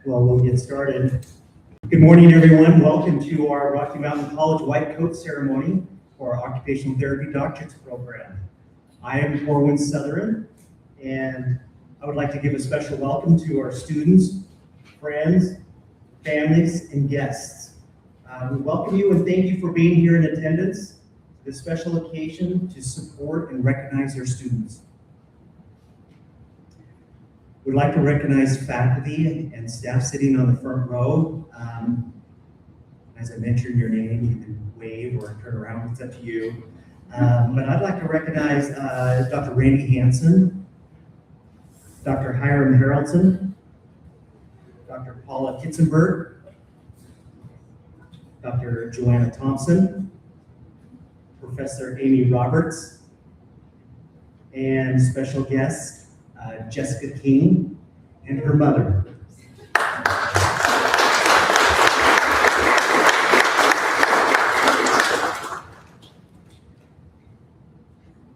Well, we'll get started. Good morning, everyone. Welcome to our Rocky Mountain College White Coat Ceremony for our Occupational Therapy Doctorate Program. I am Corwin Sutherland, and I would like to give a special welcome to our students, friends, families, and guests. We welcome you and thank you for being here in attendance for this special occasion to support and recognize our students. We'd like to recognize faculty and staff sitting on the front row. As I mentioned your name, you can wave or turn around, it's up to you. But I'd like to recognize Dr. Randy Hansen, Dr. Hiram Haraldson, Dr. Paula Kitzenberg, Dr. Joanna Thompson, Professor Amy Roberts, and special guest, Jessica King and her mother.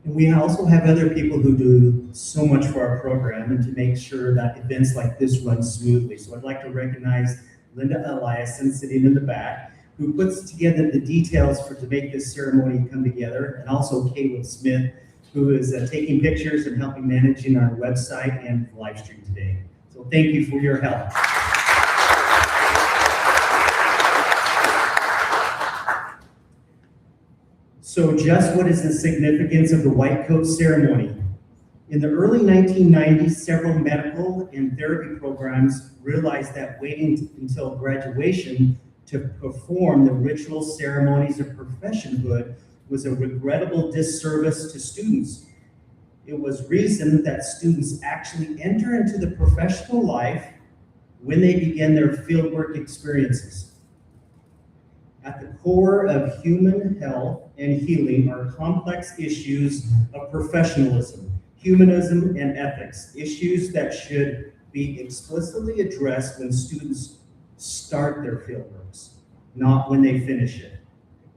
And we also have other people who do so much for our program and to make sure that events like this run smoothly. So I'd like to recognize Linda Eliason sitting in the back, who puts together the details to make this ceremony come together, and also Caleb Smith, who is taking pictures and helping managing our website and the live stream today. So thank you for your help. So just what is the significance of the white coat ceremony? In the early 1990s, several medical and therapy programs realized that waiting until graduation to perform the ritual ceremonies of professionhood was a regrettable disservice to students. It was reasoned that students actually enter into the professional life when they begin their fieldwork experiences. At the core of human health and healing are complex issues of professionalism, humanism, and ethics, issues that should be explicitly addressed when students start their fieldworks, not when they finish it.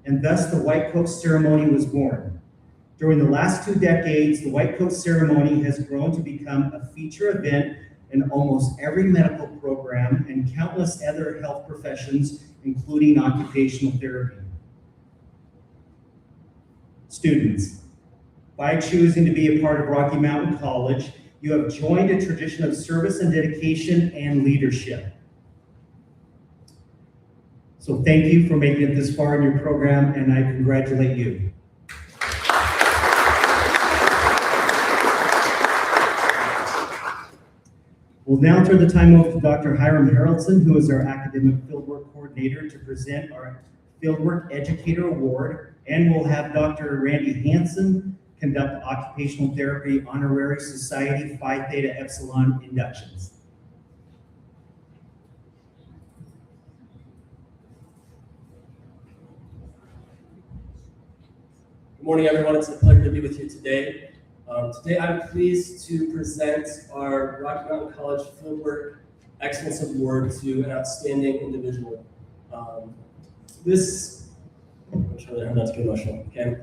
And thus the white coat ceremony was born. During the last 2 decades, the white coat ceremony has grown to become a feature event in almost every medical program and countless other health professions, including occupational therapy. Students, by choosing to be a part of Rocky Mountain College, you have joined a tradition of service and dedication and leadership. So thank you for making it this far in your program, and I congratulate you. We'll now turn the time over to Dr. Hiram Haraldson, who is our academic fieldwork coordinator, to present our Fieldwork Educator Award, and we'll have Dr. Randy Hansen conduct Occupational Therapy Honorary Society Phi Theta Epsilon inductions. Good morning, everyone. It's a pleasure to be with you today. Today, I'm pleased to present our Rocky Mountain College Fieldwork Excellence Award to an outstanding individual. I'm trying to have not to get emotional. Okay,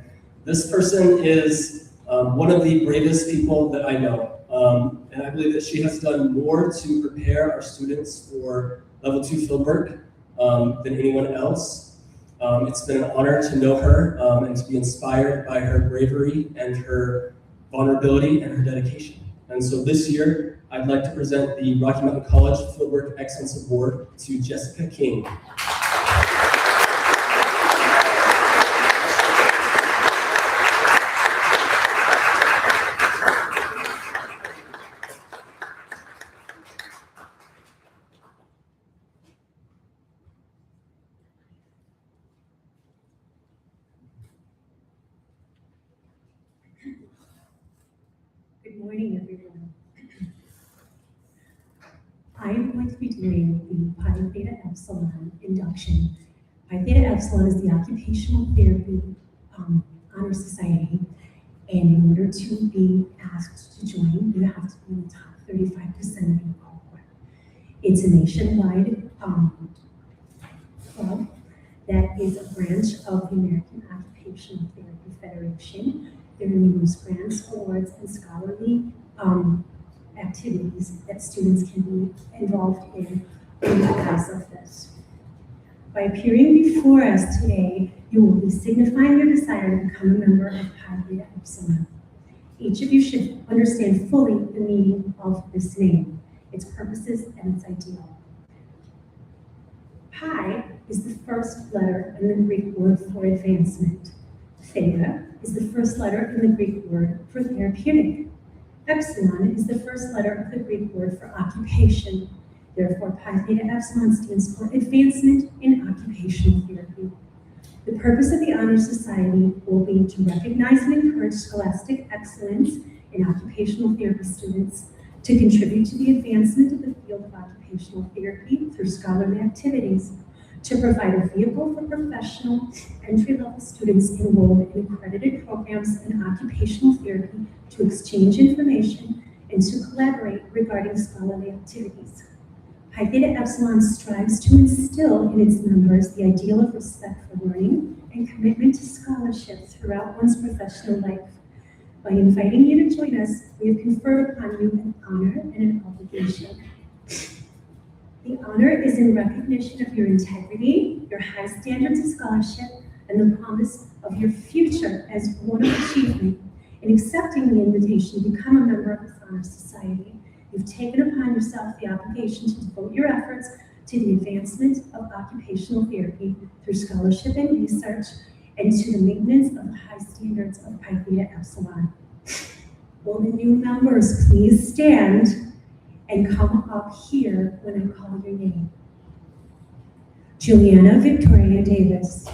this person is one of the bravest people that I know, and I believe that she has done more to prepare our students for Level 2 fieldwork than anyone else. It's been an honor to know her and to be inspired by her bravery and her vulnerability and her dedication. And so this year, I'd like to present the Rocky Mountain College Fieldwork Excellence Award to Jessica King. Good morning, everyone. I'm going to be doing the Pi Theta Epsilon induction. Pi Theta Epsilon is the Occupational Therapy Honor Society, and in order to be asked to join, you have to be in the top 35% of your cohort. It's a nationwide club that is a branch of the American Occupational Therapy Federation. There are numerous grants, awards, and scholarly activities that students can be involved in because of this. By appearing before us today, you will be signifying your desire to become a member of Pi Theta Epsilon. Each of you should understand fully the meaning of this name, its purposes, and its ideal. Pi is the first letter in the Greek word for advancement. Theta is the first letter in the Greek word for therapeutic. Epsilon is the first letter of the Greek word for occupation. Therefore, Pi Theta Epsilon stands for Advancement in Occupational Therapy. The purpose of the Honor Society will be to recognize and encourage scholastic excellence in occupational therapy students, to contribute to the advancement of the field of occupational therapy through scholarly activities, to provide a vehicle for professional entry-level students enrolled in accredited programs in occupational therapy to exchange information and to collaborate regarding scholarly activities. Pi Theta Epsilon strives to instill in its members the ideal of respect for learning and commitment to scholarship throughout one's professional life. By inviting you to join us, we have conferred upon you an honor and an obligation. The honor is in recognition of your integrity, your high standards of scholarship, and the promise of your future as one of achievement. In accepting the invitation to become a member of this honor society, you've taken upon yourself the obligation to devote your efforts to the advancement of occupational therapy through scholarship and research, and to the maintenance of the high standards of Pi Theta Epsilon. Will the new members please stand and come up here when I call your name? Juliana Victoria Davis.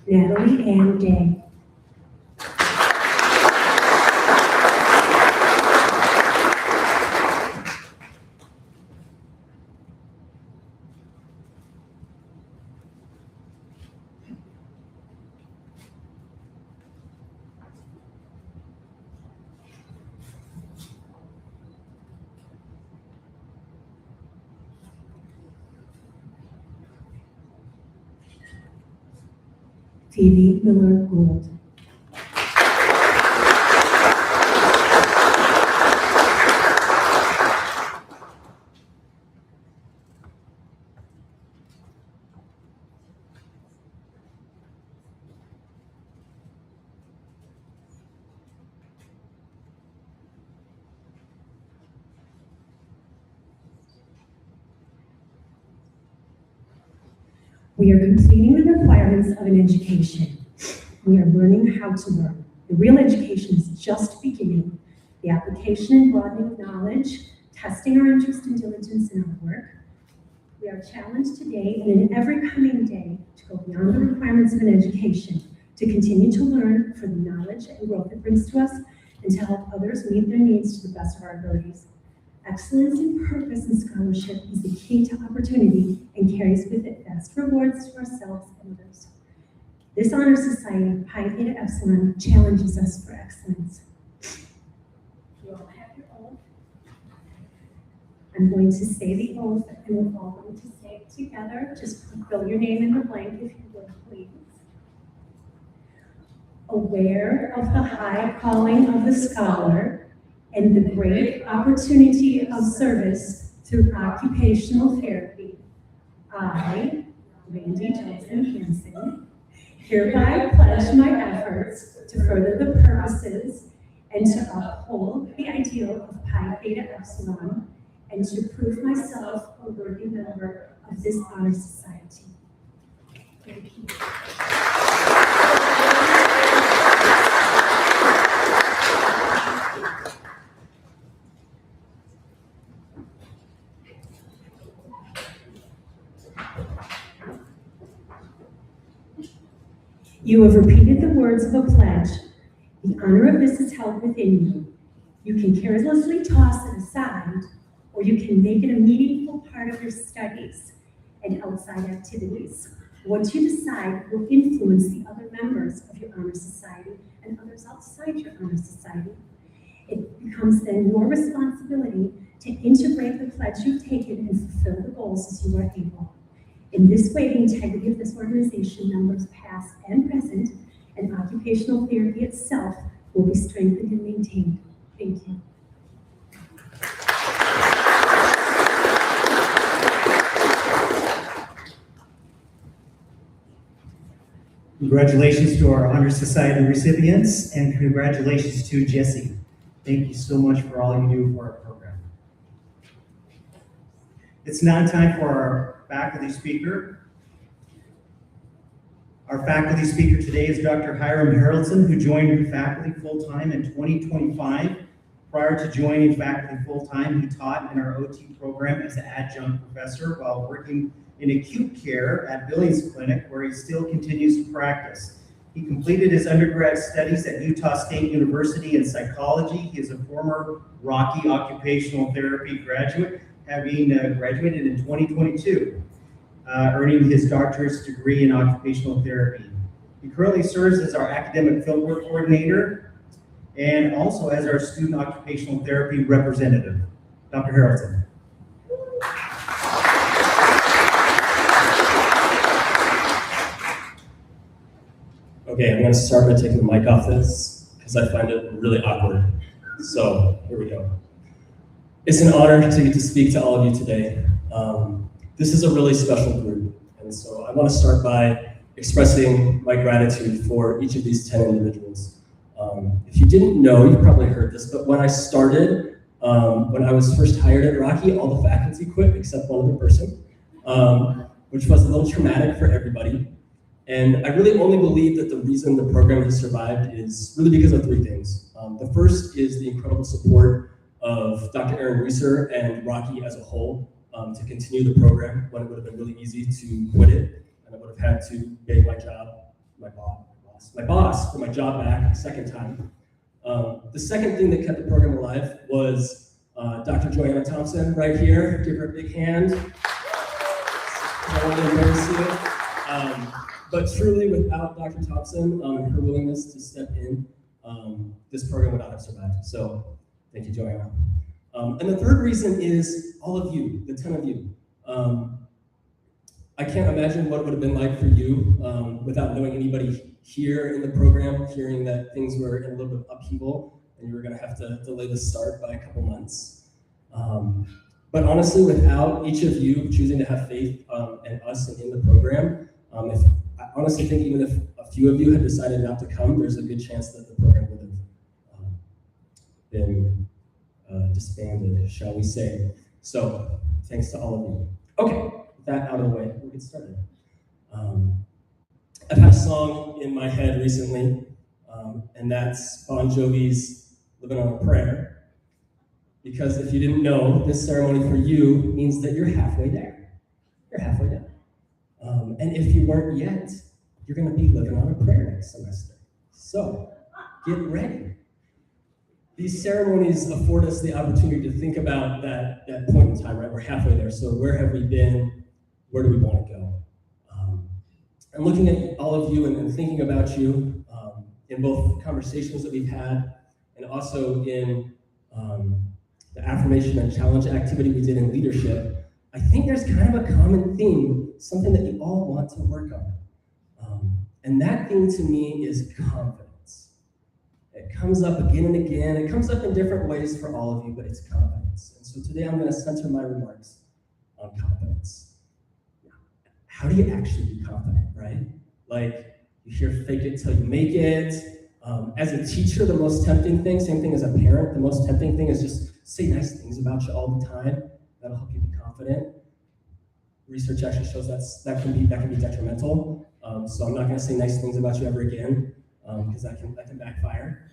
Natalie Ann Day. Phoebe Miller Gould. We are completing the requirements of an education. We are learning how to learn. The real education is just beginning. The application and broadening of knowledge, testing our interest and diligence in our work. We are challenged today and in every coming day to go beyond the requirements of an education, to continue to learn for the knowledge and growth it brings to us, and to help others meet their needs to the best of our abilities. Excellence in purpose and scholarship is the key to opportunity and carries with it vast rewards to ourselves and others. This honor society, Pi Theta Epsilon, challenges us for excellence. You all have your oath. I'm going to say the oath, and we're all going to say it together. Just fill your name in the blank if you would, please. Aware of the high calling of the scholar and the great opportunity of service through occupational therapy, I, Randy Johnson Hanson, hereby pledge my efforts to further the purposes and to uphold the ideal of Pi Theta Epsilon and to prove myself a worthy member of this honor society. Thank you. You have repeated the words of a pledge. The honor of this is held within you. You can carelessly toss it aside, or you can make it a meaningful part of your studies and outside activities. What you decide will influence the other members of your honor society and others outside your honor society. It becomes then your responsibility to integrate the pledge you've taken and fulfill the goals as you are able. In this way, the integrity of this organization, members past and present, and occupational therapy itself will be strengthened and maintained. Thank you. Congratulations to our Honor Society recipients, and congratulations to Jesse. Thank you so much for all you do for our program. It's now time for our faculty speaker. Our faculty speaker today is Dr. Hiram Haraldson, who joined faculty full-time in 2025. Prior to joining faculty full-time, he taught in our OT program as an adjunct professor while working in acute care at Billings Clinic, where he still continues to practice. He completed his undergrad studies at Utah State University in psychology. He is a former Rocky Occupational Therapy graduate, having graduated in 2022, earning his doctorate degree in occupational therapy. He currently serves as our academic fieldwork coordinator and also as our student occupational therapy representative. Dr. Haraldson. Okay, I'm going to start by taking the mic off this because I find it really awkward. So here we go. It's an honor to get to speak to all of you today. This is a really special group, and so I want to start by expressing my gratitude for each of these 10 individuals. If you didn't know, you probably heard this, but when I started, when I was first hired at Rocky, all the faculty quit except one other person, which was a little traumatic for everybody. And I really only believe that the reason the program has survived is really because of three things. The first is the incredible support of Dr. Aaron Reeser and Rocky as a whole to continue the program when it would have been really easy to quit it, and I would have had to beg my boss for my job back a second time. The second thing that kept the program alive was Dr. Joanna Thompson right here. Give her a big hand. I don't want to embarrass you. But truly, without Dr. Thompson and her willingness to step in, this program would not have survived. So thank you, Joanna. And the third reason is all of you, the 10 of you. I can't imagine what it would have been like for you without knowing anybody here in the program, hearing that things were in a little bit of upheaval and you were going to have to delay the start by a couple months. But honestly, without each of you choosing to have faith in us and in the program, I honestly think even if a few of you had decided not to come, there's a good chance that the program would have been disbanded, shall we say. So thanks to all of you. Okay, with that out of the way, we'll get started. I've had a song in my head recently, and that's Bon Jovi's Living on a Prayer. Because if you didn't know, this ceremony for you means that you're halfway there. You're halfway there. And if you weren't yet, you're going to be living on a prayer next semester. So get ready. These ceremonies afford us the opportunity to think about that point in time, right? We're halfway there. So where have we been? Where do we want to go? And looking at all of you and thinking about you in both conversations that we've had and also in the affirmation and challenge activity we did in leadership, I think there's kind of a common theme, something that you all want to work on. And that thing to me is confidence. It comes up again and again. It comes up in different ways for all of you, but it's confidence. And so today I'm going to center my remarks on confidence. how do you actually be confident, right? Like, you hear fake it till you make it. As a teacher, the most tempting thing, same thing as a parent, the most tempting thing is just say nice things about you all the time. That'll help you be confident. Research actually shows that can be detrimental. So I'm not going to say nice things about you ever again, because that can backfire.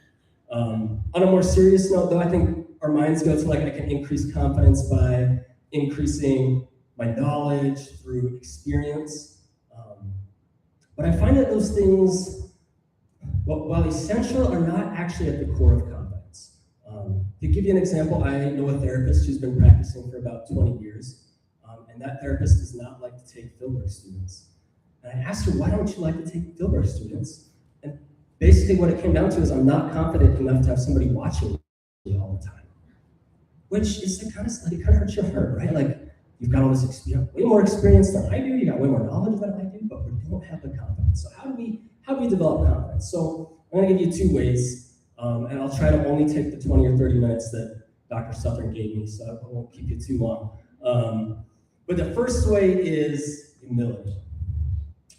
On a more serious note, though, I think our minds go to like, I can increase confidence by increasing my knowledge through experience. But I find that those things, while essential, are not actually at the core of confidence. To give you an example, I know a therapist who's been practicing for about 20 years, and that therapist does not like to take fieldwork students. And I asked her, why don't you like to take fieldwork students? And basically what it came down to is I'm not confident enough to have somebody watching me all the time. Which is it kind of hurts your heart, right? Like, you've got all this experience, way more experience than I do, you got way more knowledge than I do, but we don't have the confidence. So how do we develop confidence? So I'm gonna give you 2 ways, and I'll try to only take the 20 or 30 minutes that Dr. Southern gave me, so I won't keep you too long. But the first way is humility.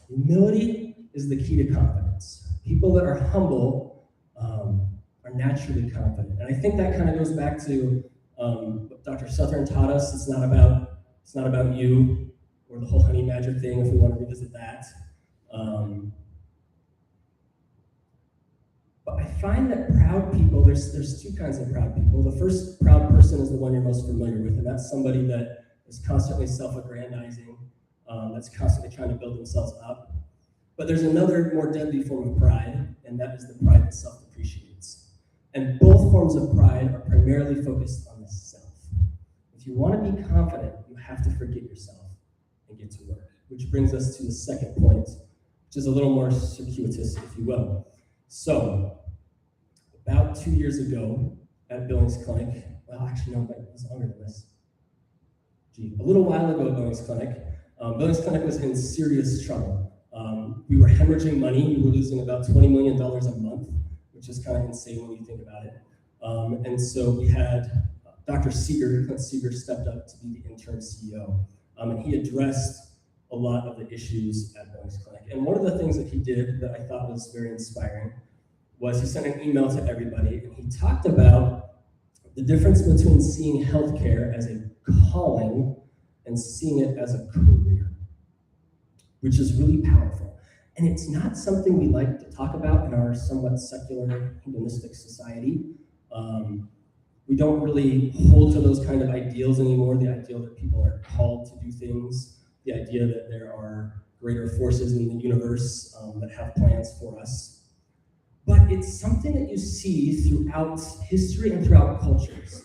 Humility is the key to confidence. People that are humble are naturally confident. And I think that kind of goes back to what Dr. Southern taught us. It's not about you or the whole honey badger thing, if we want to revisit that. But I find that proud people, there's 2 kinds of proud people. The first proud person is the one you're most familiar with, and that's somebody that is constantly self-aggrandizing, that's constantly trying to build themselves up. But there's another more deadly form of pride, and that is the pride that self-depreciates. And both forms of pride are primarily focused on the self. If you want to be confident, you have to forget yourself and get to work. Which brings us to the second point, which is a little more circuitous, if you will. So, about 2 years ago at Billings Clinic, well, actually, no, it was longer than this. A little while ago at Billings Clinic, Billings Clinic was in serious trouble. We were hemorrhaging money. We were losing about $20 million a month, which is kind of insane when you think about it. And so we had Dr. Clint Seeger stepped up to be the interim CEO, and he addressed a lot of the issues at Billings Clinic. And one of the things that he did that I thought was very inspiring was he sent an email to everybody, and he talked about the difference between seeing healthcare as a calling and seeing it as a career, which is really powerful. And it's not something we like to talk about in our somewhat secular, hedonistic society. We don't really hold to those kind of ideals anymore, the ideal that people are called to do things, the idea that there are greater forces in the universe that have plans for us. But it's something that you see throughout history and throughout cultures.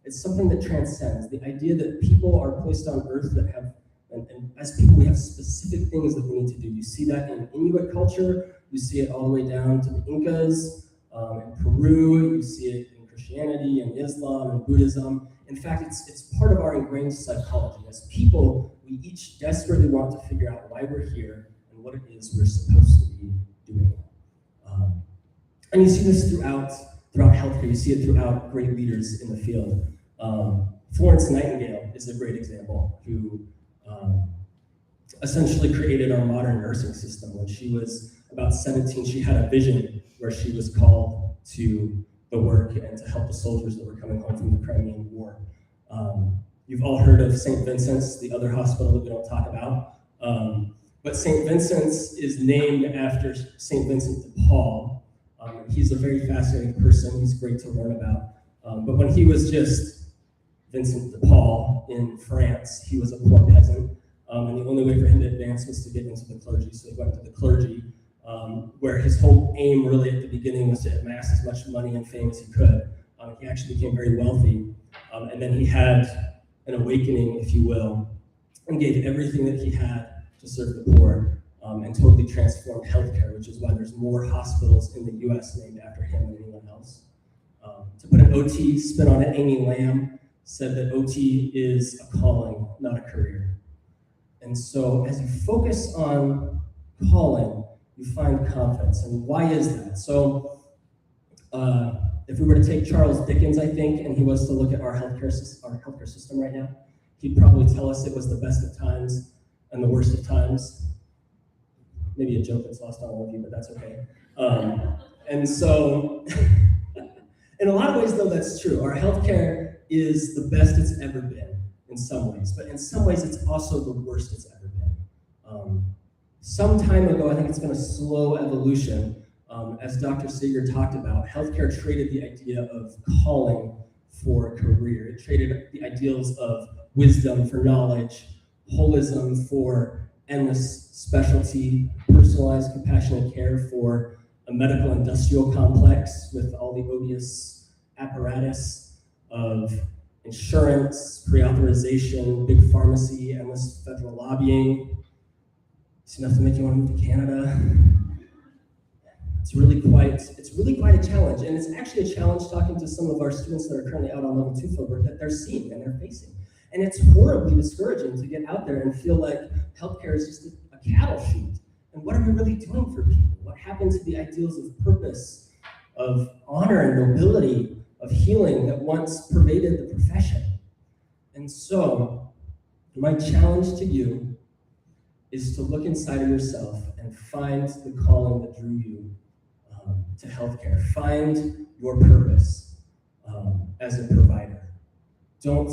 It's something that transcends the idea that people are placed on earth that have, and as people, we have specific things that we need to do. You see that in Inuit culture, you see it all the way down to the Incas, in Peru, you see it in Christianity and Islam and Buddhism. In fact, it's part of our ingrained psychology. As people, we each desperately want to figure out why we're here and what it is we're supposed to be doing. And you see this throughout healthcare. You see it throughout great leaders in the field. Florence Nightingale is a great example, who essentially created our modern nursing system. When she was about 17, she had a vision where she was called to the work and to help the soldiers that were coming home from the Crimean War. You've all heard of St. Vincent's, the other hospital that we don't talk about. But St. Vincent's is named after St. Vincent de Paul. He's a very fascinating person. He's great to learn about. But when he was just Vincent de Paul in France, he was a poor peasant. And the only way for him to advance was to get into the clergy. So he went to the clergy, where his whole aim really at the beginning was to amass as much money and fame as he could. He actually became very wealthy. And then he had an awakening, if you will, and gave everything that he had to serve the poor. And totally transformed healthcare, which is why there's more hospitals in the US named after him than anyone else. To put an OT spin on it, Amy Lamb said that OT is a calling, not a career. And so as you focus on calling, you find confidence. And why is that? So if we were to take Charles Dickens, I think, and he was to look at our healthcare system right now, he'd probably tell us it was the best of times and the worst of times. Maybe a joke that's lost on all of you, but that's okay. And so, in a lot of ways, though, that's true. Our healthcare is the best it's ever been in some ways, but in some ways, it's also the worst it's ever been. Some time ago, I think it's been a slow evolution. As Dr. Sager talked about, healthcare traded the idea of calling for a career. It traded the ideals of wisdom for knowledge, holism for endless specialty, personalized compassionate care for a medical industrial complex with all the odious apparatus of insurance, pre-authorization, big pharmacy, endless federal lobbying. It's enough to make you want to move to Canada. It's really quite a challenge, and it's actually a challenge talking to some of our students that are currently out on level 2 fieldwork that they're seeing and they're facing. And it's horribly discouraging to get out there and feel like healthcare is just a cattle chute. And what are we really doing for people? What happened to the ideals of purpose, of honor and nobility, of healing that once pervaded the profession? And so, my challenge to you is to look inside of yourself and find the calling that drew you to healthcare. Find your purpose as a provider. Don't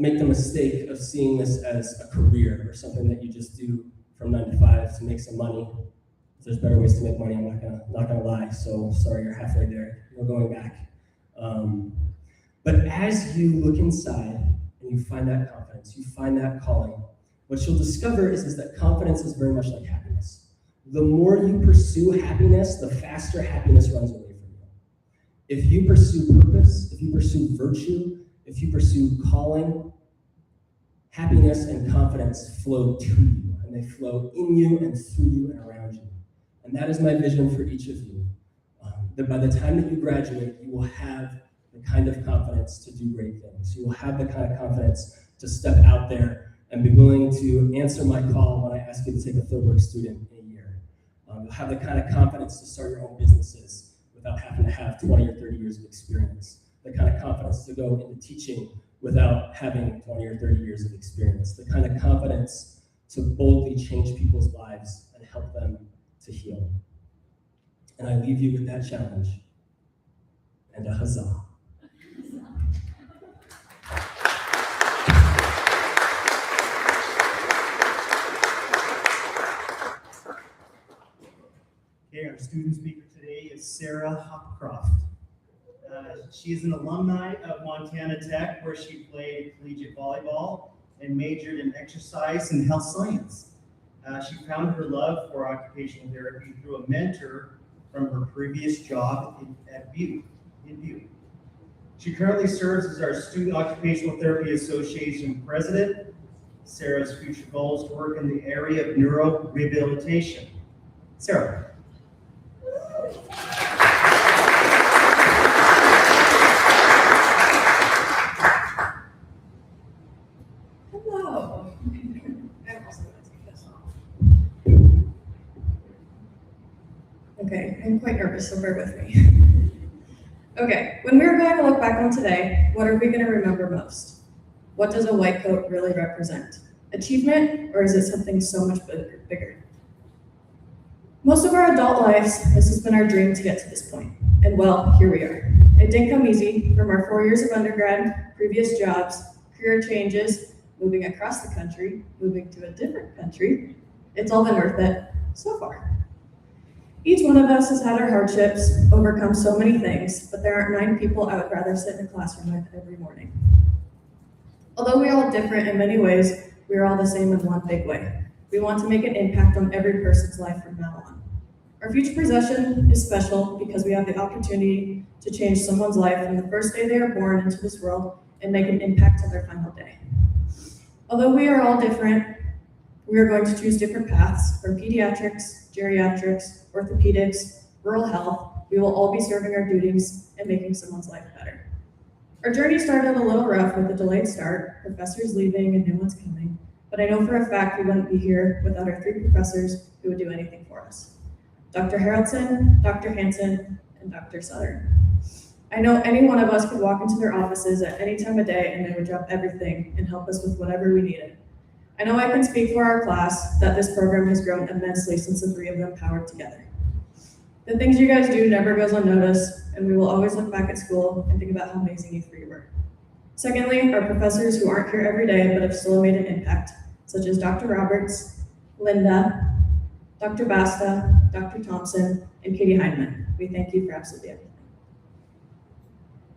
make the mistake of seeing this as a career or something that you just do from 9 to 5 to make some money. If there's better ways to make money, I'm not gonna lie. So sorry, you're halfway there. We're going back. But as you look inside and you find that confidence, you find that calling, what you'll discover is that confidence is very much like happiness. The more you pursue happiness, the faster happiness runs away from you. If you pursue purpose, if you pursue virtue, if you pursue calling, happiness and confidence flow to you, and they flow in you and through you and around you. And that is my vision for each of you, that by the time that you graduate, you will have the kind of confidence to do great things. You will have the kind of confidence to step out there and be willing to answer my call when I ask you to take a fieldwork student in a year. You'll have the kind of confidence to start your own businesses without having to have 20 or 30 years of experience. The kind of confidence to go into teaching without having 20 or 30 years of experience. The kind of confidence to boldly change people's lives and help them to heal. And I leave you with that challenge and a huzzah. Okay, our student speaker today is Sarah Hopcroft. She is an alumni of Montana Tech, where she played collegiate volleyball and majored in exercise and health science. She found her love for occupational therapy through a mentor from her previous job at Butte, in Butte. She currently serves as our Student Occupational Therapy Association president. Sarah's future goal is to work in the area of neurorehabilitation. Sarah. Hello. Okay, I'm quite nervous, so bear with me. Okay, when we are going to look back on today, what are we going to remember most? What does a white coat really represent? Achievement, or is it something so much bigger? Most of our adult lives, this has been our dream to get to this point. And well, here we are. It didn't come easy. From our 4 years of undergrad, previous jobs, career changes, moving across the country, moving to a different country, it's all been worth it so far. Each one of us has had our hardships, overcome so many things, but there aren't 9 people I would rather sit in a classroom with every morning. Although we are all different in many ways, we are all the same in one big way. We want to make an impact on every person's life from now on. Our future possession is special because we have the opportunity to change someone's life from the first day they are born into this world and make an impact to their final day. Although we are all different, we are going to choose different paths from pediatrics, geriatrics, orthopedics, rural health. We will all be serving our duties and making someone's life better. Our journey started a little rough with a delayed start, professors leaving and new ones coming, but I know for a fact we wouldn't be here without our 3 professors who would do anything for us. Dr. Haraldson, Dr. Hansen, and Dr. Sutter. I know any one of us could walk into their offices at any time of day and they would drop everything and help us with whatever we needed. I know I can speak for our class that this program has grown immensely since the three of them powered together. The things you guys do never goes unnoticed, and we will always look back at school and think about how amazing you three were. Secondly, our professors who aren't here every day but have still made an impact, such as Dr. Roberts, Linda, Dr. Basta, Dr. Thompson, and Katie Heinemann. We thank you for absolutely everything.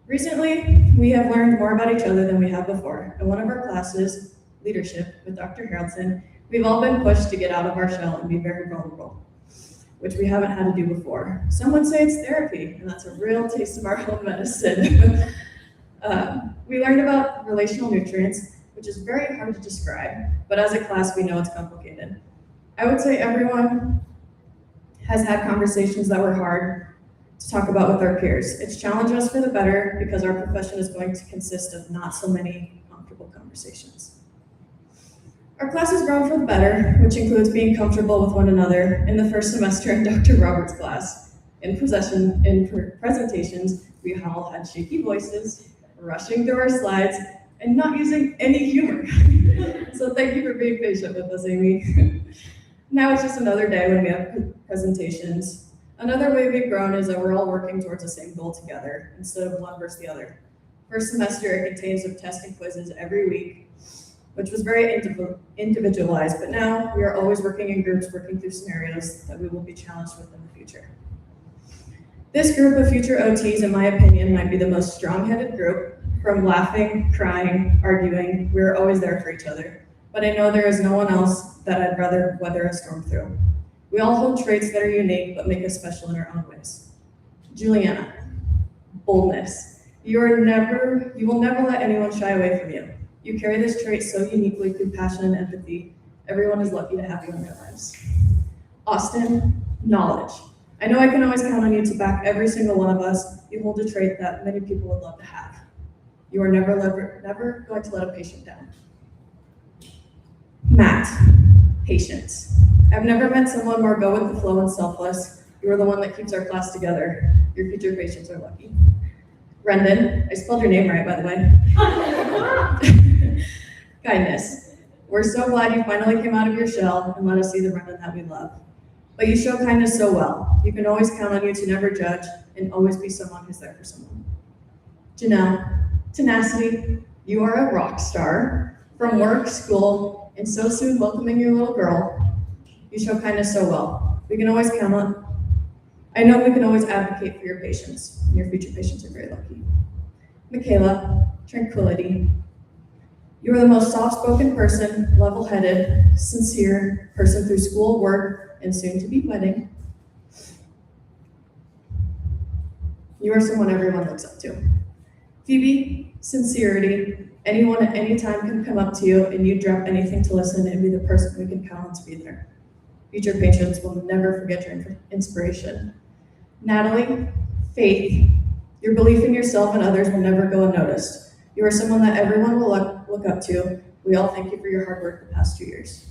Recently, we have learned more about each other than we have before. In one of our classes, leadership, with Dr. Haraldson, we've all been pushed to get out of our shell and be very vulnerable, which we haven't had to do before. Some would say it's therapy, and that's a real taste of our own medicine. We learned about relational nutrients, which is very hard to describe, but as a class, we know it's complicated. I would say everyone has had conversations that were hard to talk about with our peers. It's challenged us for the better because our profession is going to consist of not so many comfortable conversations. Our class has grown for the better, which includes being comfortable with one another. In the first semester in Dr. Roberts' class, in presentations, we all had shaky voices, rushing through our slides, and not using any humor. So thank you for being patient with us, Amy. Now it's just another day when we have presentations. Another way we've grown is that we're all working towards the same goal together, instead of one versus the other. First semester, it contains some tests and quizzes every week, which was very individualized, but now we are always working in groups, working through scenarios that we will be challenged with in the future. This group of future OTs, in my opinion, might be the most strong-headed group. From laughing, crying, arguing, we're always there for each other. But I know there is no one else that I'd rather weather a storm through. We all hold traits that are unique, but make us special in our own ways. Juliana, boldness. You will never let anyone shy away from you. You carry this trait so uniquely through passion and empathy. Everyone is lucky to have you in their lives. Austin, knowledge. I know I can always count on you to back every single one of us. You hold a trait that many people would love to have. You are never going to let a patient down. Matt, patience. I've never met someone more go with the flow and selfless. You are the one that keeps our class together. Your future patients are lucky. Brendan, I spelled your name right, by the way. Kindness. We're so glad you finally came out of your shell and let us see the Brendan that we love. But you show kindness so well. You can always count on you to never judge and always be someone who's there for someone. Janelle, tenacity. You are a rock star from work, school, and so soon welcoming your little girl. You show kindness so well. We can always count on. I know we can always advocate for your patients, and your future patients are very lucky. Michaela, tranquility. You are the most soft-spoken person, level-headed, sincere person through school, work, and soon to be wedding. You are someone everyone looks up to. Phoebe, sincerity. Anyone at any time can come up to you and you drop anything to listen and be the person we can count on to be there. Future patients will never forget your inspiration. Natalie, faith. Your belief in yourself and others will never go unnoticed. You are someone that everyone will look up to. We all thank you for your hard work the past 2 years.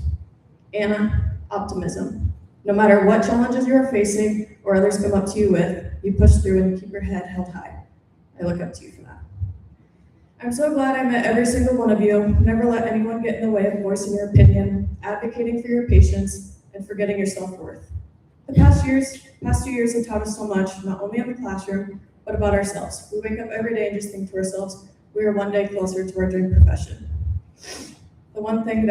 Anna, optimism. No matter what challenges you are facing or others come up to you with, you push through and keep your head held high. I look up to you for that. I'm so glad I met every single one of you. Never let anyone get in the way of voicing your opinion, advocating for your patients, and forgetting your self-worth. The past 2 years have taught us so much, not only in the classroom, but about ourselves. We wake up every day and just think to ourselves, we are one day closer to our dream profession. The one thing we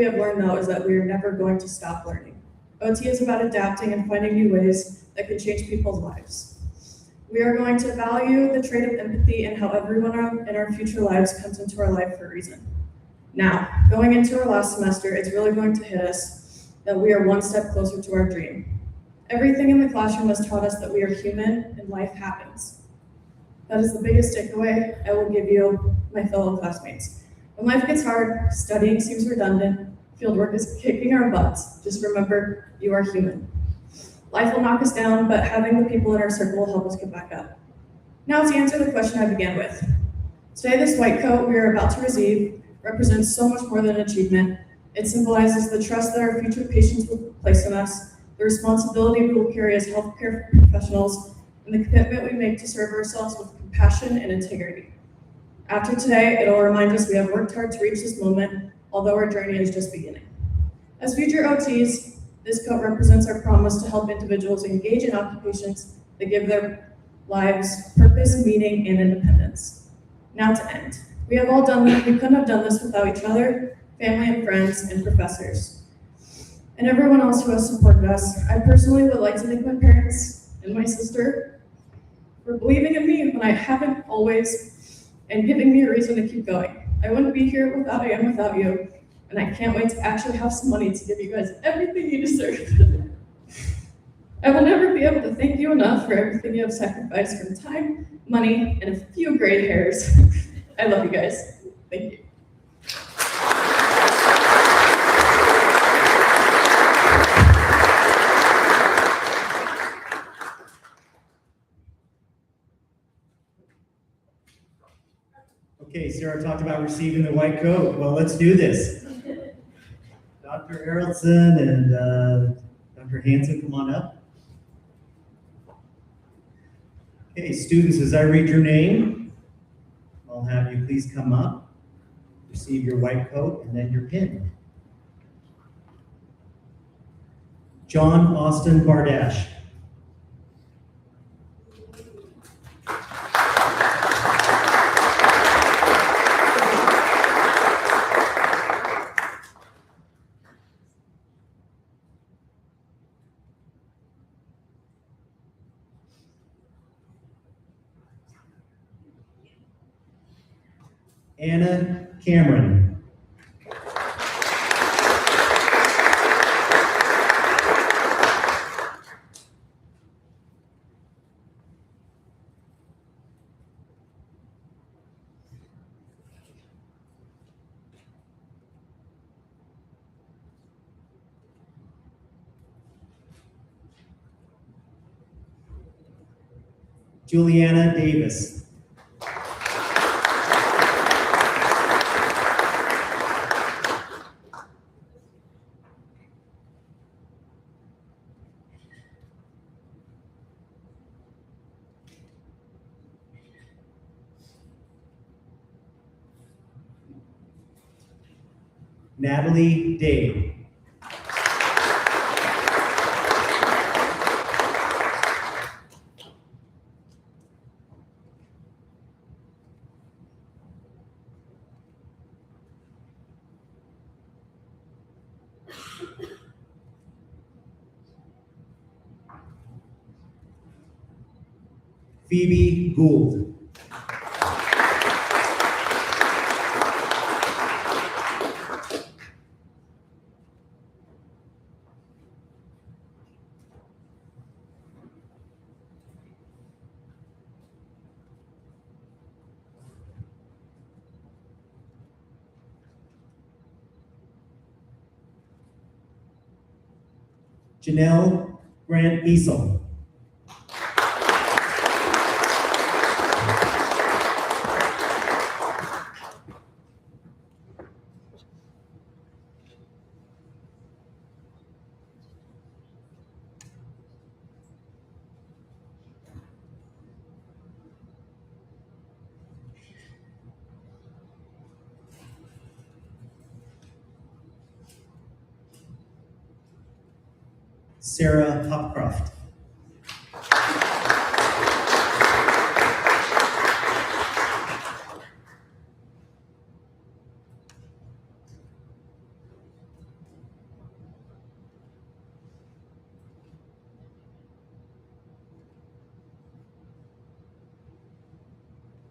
have learned though is that we are never going to stop learning. OT is about adapting and finding new ways that can change people's lives. We are going to value the trait of empathy and how everyone in our future lives comes into our life for a reason. Now, going into our last semester, it's really going to hit us that we are one step closer to our dream. Everything in the classroom has taught us that we are human and life happens. That is the biggest takeaway I will give you, my fellow classmates. When life gets hard, studying seems redundant, fieldwork is kicking our butts, just remember, you are human. Life will knock us down, but having the people in our circle will help us get back up. Now to answer the question I began with. Today, this white coat we are about to receive represents so much more than achievement. It symbolizes the trust that our future patients will place in us, the responsibility we will carry as healthcare professionals, and the commitment we make to serve ourselves with compassion and integrity. After today, it'll remind us we have worked hard to reach this moment, although our journey is just beginning. As future OTs, this coat represents our promise to help individuals engage in occupations that give their lives purpose, meaning, and independence. Now to end. We have all done this. We couldn't have done this without each other, family and friends, and professors, and everyone else who has supported us. I personally would like to thank my parents and my sister for believing in me when I haven't always, and giving me a reason to keep going. I wouldn't be here without I am without you, and I can't wait to actually have some money to give you guys everything you deserve. I will never be able to thank you enough for everything you have sacrificed from time, money, and a few gray hairs. I love you guys. Thank you. Okay, Sarah talked about receiving the white coat. Well, let's do this. Dr. Eraldson and Dr. Hanson, come on up. Okay, students, as I read your name, I'll have you please come up, receive your white coat, and then your pin. John Austin Bardash. Anna Cameron. Juliana Davis. Natalie Day. Phoebe Gould. Janelle Grant Easel. Sarah Hopcroft.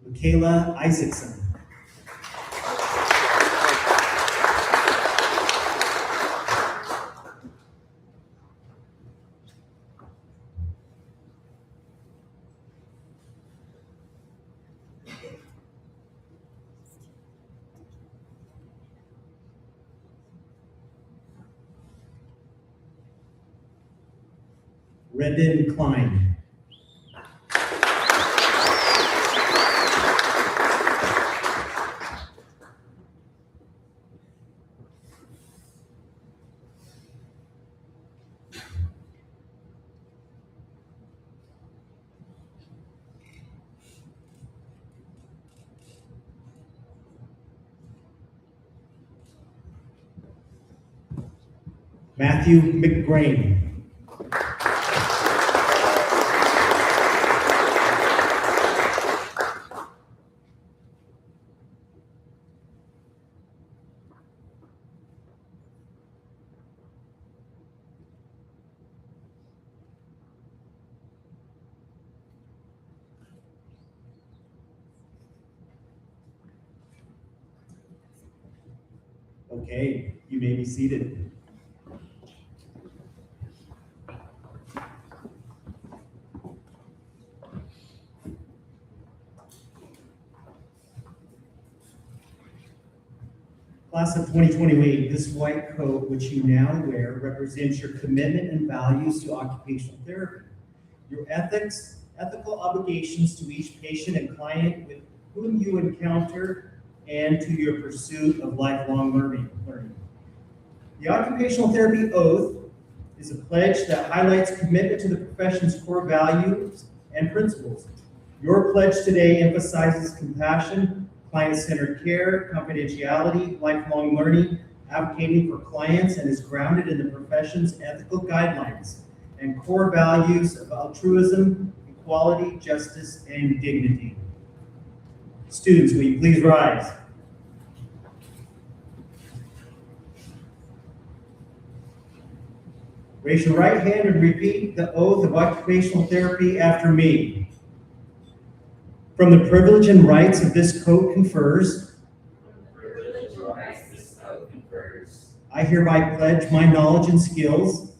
Michaela Isaacson. Redden Klein. Matthew McGrain. Okay, you may be seated. Class of 2028, this white coat which you now wear represents your commitment and values to occupational therapy, your ethical obligations to each patient and client with whom you encounter, and to your pursuit of lifelong learning. The occupational therapy oath is a pledge that highlights commitment to the profession's core values and principles. Your pledge today emphasizes compassion, client-centered care, confidentiality, lifelong learning, advocating for clients, and is grounded in the profession's ethical guidelines and core values of altruism, equality, justice, and dignity. Students, will you please rise? Raise your right hand and repeat the oath of occupational therapy after me. From the privilege and rights of this code confers, I hereby pledge my knowledge and skills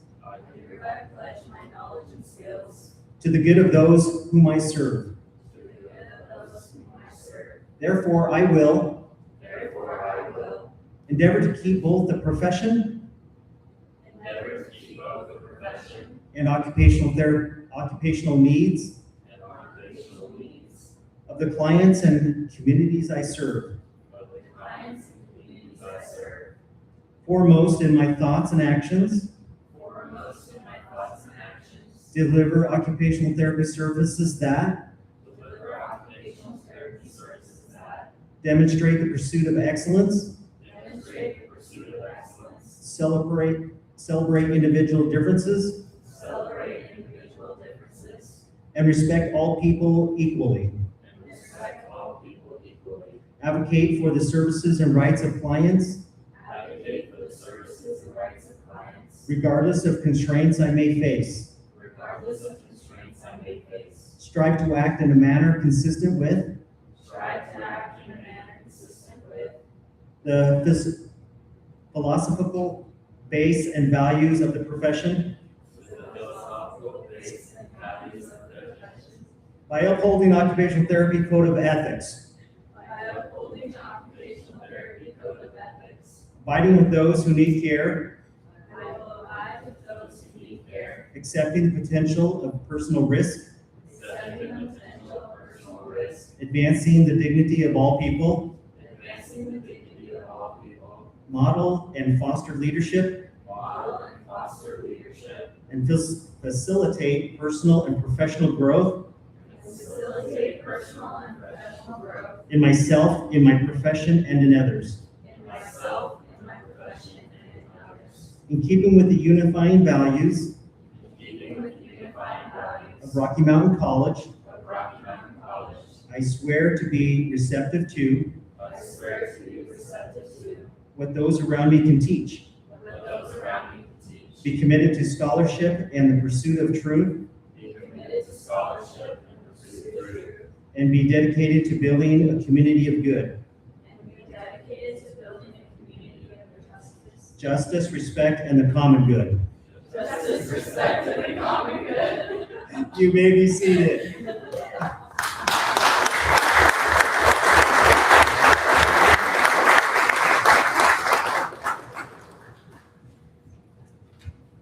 to the good of those whom I serve. Therefore, I will endeavor to keep both the profession and occupational needs of the clients and communities I serve. Foremost in my thoughts and actions, deliver occupational therapy services that demonstrate the pursuit of excellence, celebrate individual differences, and respect all people equally. Advocate for the services and rights of clients, regardless of constraints I may face. Strive to act in a manner consistent with the philosophical base and values of the profession. By upholding occupational therapy code of ethics. Abiding with those who need care. Accepting the potential of personal risk. Advancing the dignity of all people. Model and foster leadership. And facilitate personal and professional growth. In myself, in my profession, and in others. In keeping with the unifying values of Rocky Mountain College, I swear to be receptive to what those around me can teach. Be committed to scholarship and the pursuit of truth. And be dedicated to building a community of good. Justice, respect, and the common good. You may be seated.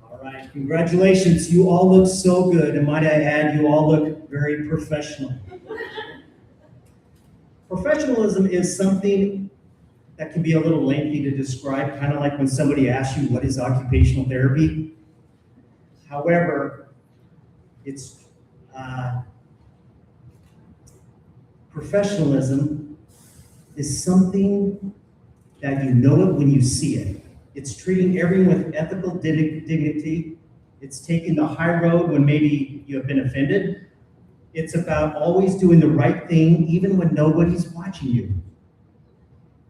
All right, congratulations. You all look so good, and might I add, you all look very professional. Professionalism is something that can be a little lengthy to describe, kind of like when somebody asks you, what is occupational therapy? However, it's professionalism is something that you know it when you see it. It's treating everyone with ethical dignity. It's taking the high road when maybe you have been offended. It's about always doing the right thing, even when nobody's watching you.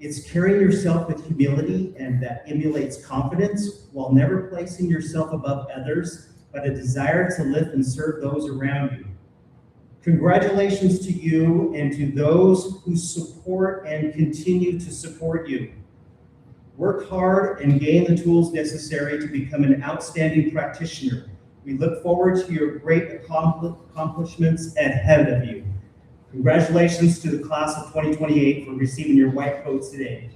It's carrying yourself with humility, and that emulates confidence while never placing yourself above others, but a desire to lift and serve those around you. Congratulations to you and to those who support and continue to support you. Work hard and gain the tools necessary to become an outstanding practitioner. We look forward to your great accomplishments ahead of you. Congratulations to the class of 2028 for receiving your white coats today.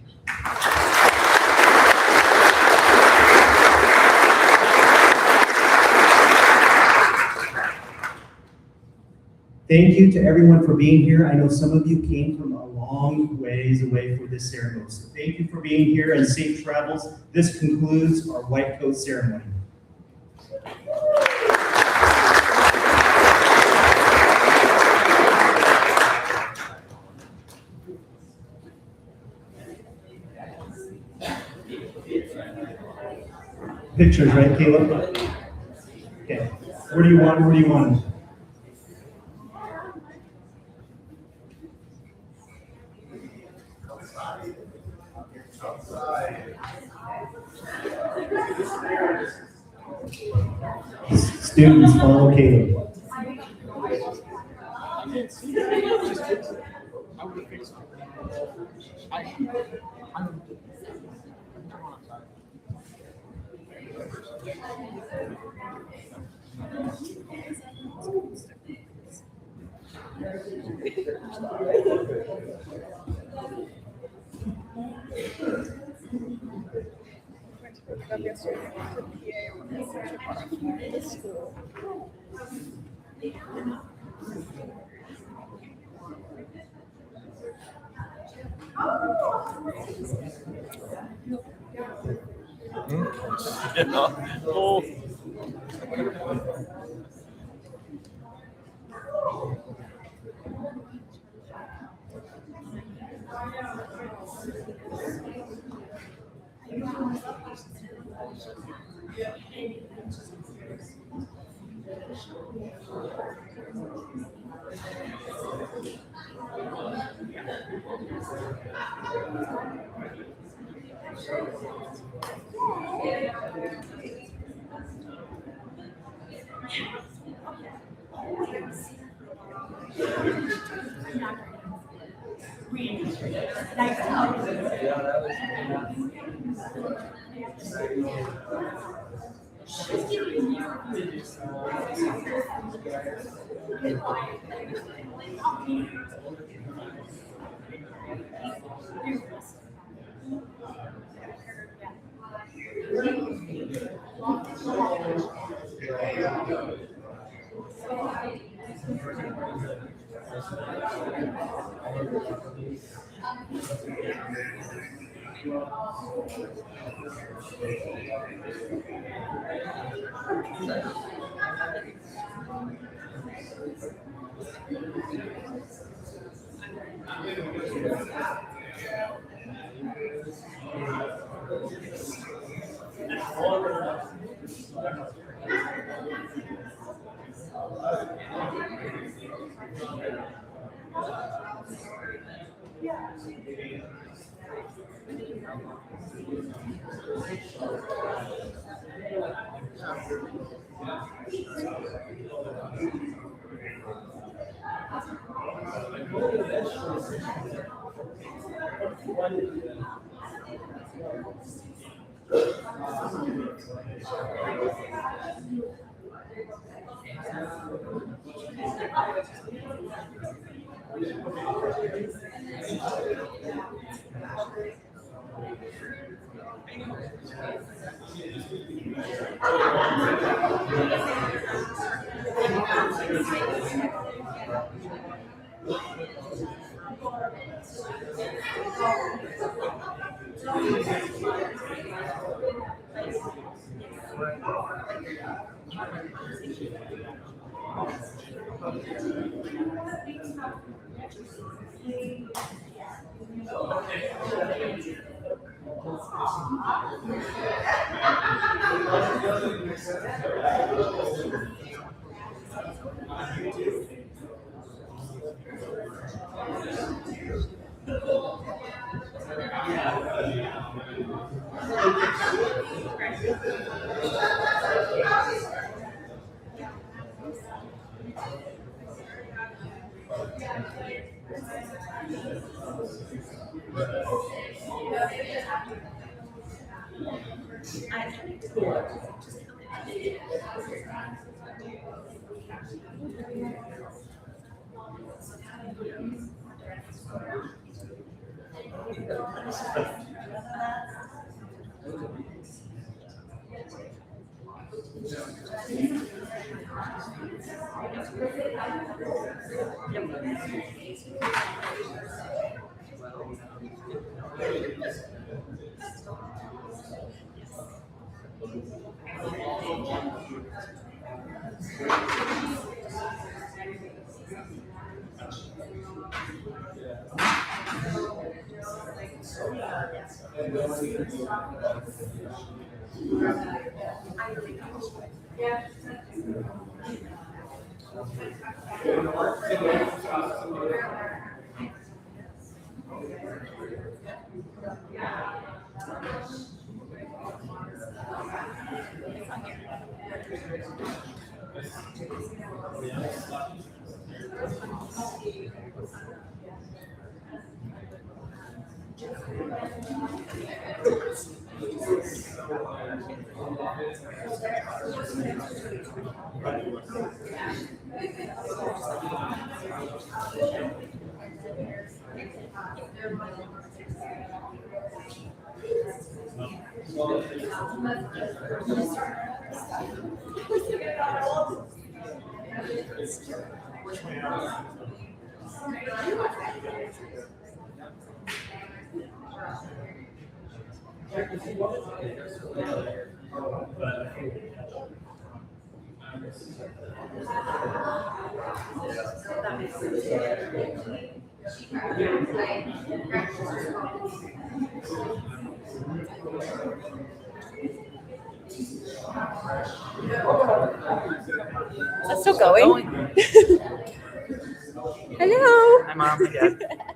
Thank you to everyone for being here. I know some of you came from a long ways away for this ceremony. So thank you for being here and safe travels. This concludes our white coat ceremony. Pictures, right, Caleb? Okay. Where do you want? Where do you want? Students follow Caleb. That's still going. Hello. Hi, Mom. Hi, Dad.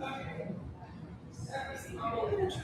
Well, there's